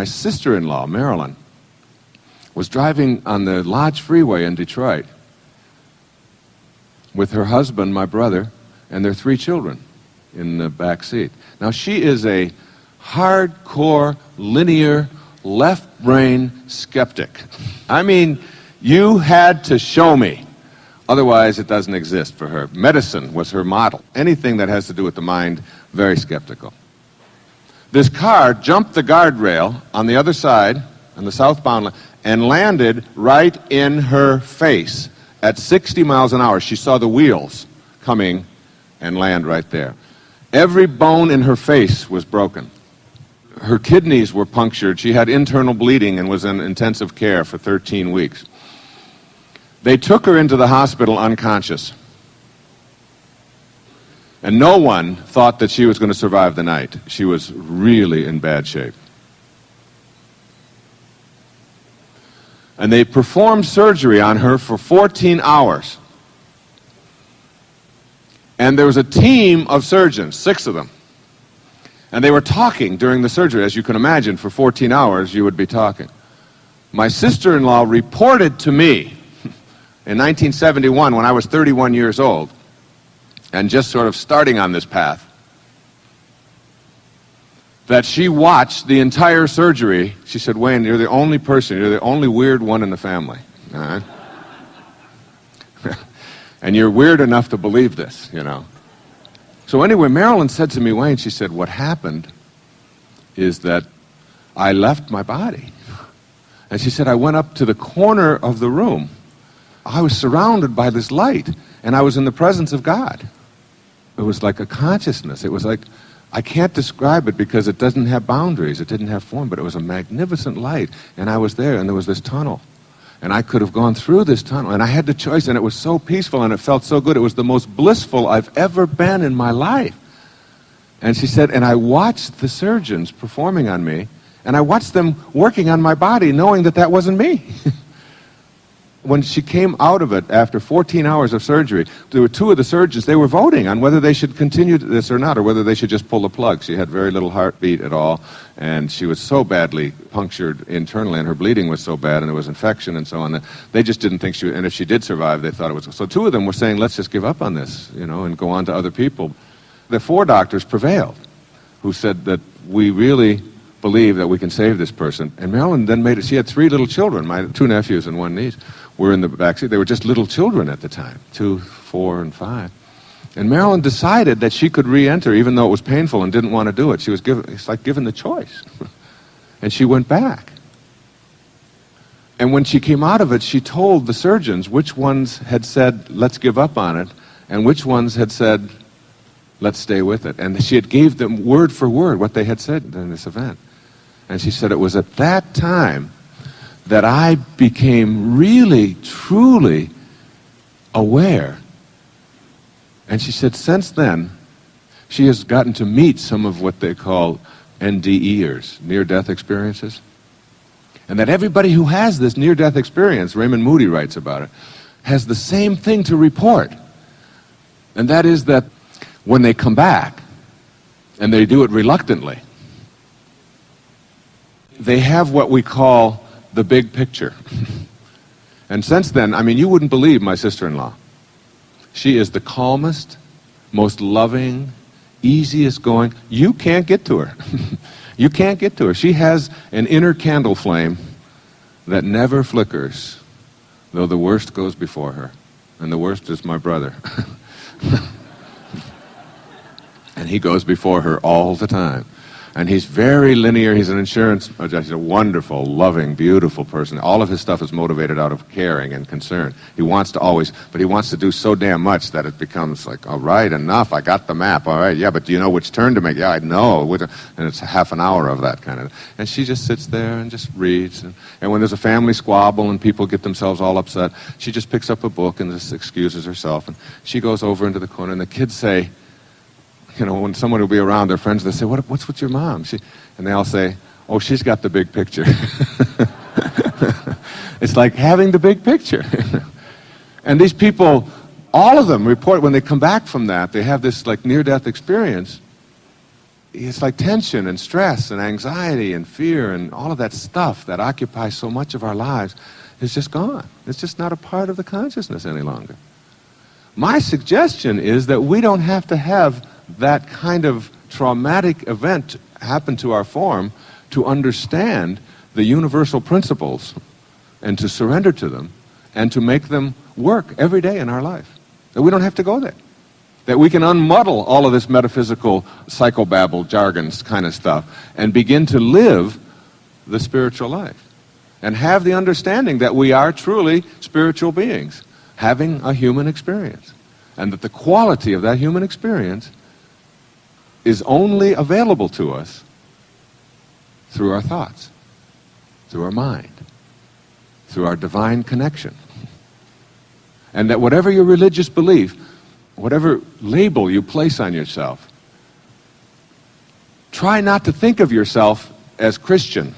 My sister-in-law, Marilyn, was driving on the Lodge Freeway in Detroit with her husband, my brother, and their 3 children in the back seat. Now, she is a hardcore, linear, left-brain skeptic. I mean, you had to show me. Otherwise, it doesn't exist for her. Medicine was her model. Anything that has to do with the mind, very skeptical. This car jumped the guardrail on the other side, on the southbound lane, and landed right in her face at 60 miles an hour. She saw the wheels coming and land right there. Every bone in her face was broken. Her kidneys were punctured. She had internal bleeding and was in intensive care for 13 weeks. They took her into the hospital unconscious. And no one thought that she was going to survive the night. She was really in bad shape. And they performed surgery on her for 14 hours. And there was a team of surgeons, 6 of them. And they were talking during the surgery. As you can imagine, for 14 hours, you would be talking. My sister-in-law reported to me in 1971, when I was 31 years old, and just sort of starting on this path, that she watched the entire surgery. She said, Wayne, you're the only person, you're the only weird one in the family. All right? And you're weird enough to believe this, you know. So anyway, Marilyn said to me, Wayne, she said, what happened is that I left my body. And she said, I went up to the corner of the room. I was surrounded by this light, and I was in the presence of God. It was like a consciousness. It was like, I can't describe it because it doesn't have boundaries. It didn't have form, but it was a magnificent light. And I was there, and there was this tunnel. And I could have gone through this tunnel, and I had the choice, and it was so peaceful, and it felt so good. It was the most blissful I've ever been in my life. And she said, and I watched the surgeons performing on me, and I watched them working on my body, knowing that that wasn't me. When she came out of it after 14 hours of surgery, there were 2 of the surgeons, they were voting on whether they should continue this or not, or whether they should just pull the plug. She had very little heartbeat at all, and she was so badly punctured internally, and her bleeding was so bad, and there was infection and so on, that they just didn't think she would, and if she did survive, they thought it was. So 2 of them were saying, let's just give up on this, you know, and go on to other people. The 4 doctors prevailed, who said that we really believe that we can save this person. And Marilyn then made it. She had 3 little children, my 2 nephews and 1 niece, were in the backseat. They were just little children at the time, 2, 4, and 5. And Marilyn decided that she could re-enter, even though it was painful and didn't want to do it. She was given, it's like given the choice. And she went back. And when she came out of it, she told the surgeons which ones had said, let's give up on it, and which ones had said, let's stay with it. And she had gave them word for word what they had said in this event. And she said it was at that time that I became really, truly aware. And she said since then, she has gotten to meet some of what they call NDEers, near-death experiences. And that everybody who has this near-death experience, Raymond Moody writes about it, has the same thing to report. And that is that when they come back, and they do it reluctantly, they have what we call the big picture. And since then, I mean, you wouldn't believe my sister-in-law. She is the calmest, most loving, easiest going. You can't get to her. You can't get to her. She has an inner candle flame that never flickers, though the worst goes before her. And the worst is my brother. And he goes before her all the time. And he's very linear. He's an insurance, he's a wonderful, loving, beautiful person. All of his stuff is motivated out of caring and concern. He wants to always, but he wants to do so damn much that it becomes like, all right, enough, I got the map, all right, yeah, but do you know which turn to make? Yeah, I know. And it's half an hour of that kind of, and she just sits there and just reads. And when there's a family squabble and people get themselves all upset, she just picks up a book and just excuses herself. And she goes over into the corner, and the kids say, you know, when someone will be around, their friends, they say, what's with your mom? And they all say, oh, she's got the big picture. It's like having the big picture. And these people, all of them report when they come back from that, they have this like near-death experience. it's like tension and stress and anxiety and fear and all of that stuff that occupies so much of our lives is just gone. It's just not a part of the consciousness any longer. My suggestion is that we don't have to have that kind of traumatic event happen to our form to understand the universal principles and to surrender to them and to make them work every day in our life. That we don't have to go there. That we can unmuddle all of this metaphysical psychobabble, jargons kind of stuff and begin to live the spiritual life and have the understanding that we are truly spiritual beings having a human experience, and that the quality of that human experience is only available to us through our thoughts, through our mind, through our divine connection. And that whatever your religious belief, whatever label you place on yourself, try not to think of yourself as Christian.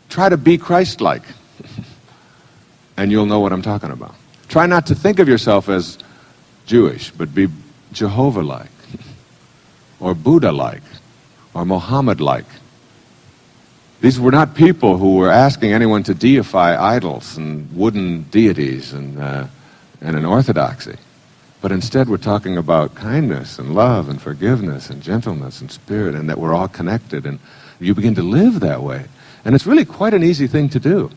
Try to be Christ-like, and you'll know what I'm talking about. Try not to think of yourself as Jewish, but be Jehovah-like, or Buddha-like, or Muhammad-like. These were not people who were asking anyone to deify idols and wooden deities and an orthodoxy. But instead we're talking about kindness and love and forgiveness and gentleness and spirit, and that we're all connected, and you begin to live that way. And it's really quite an easy thing to do.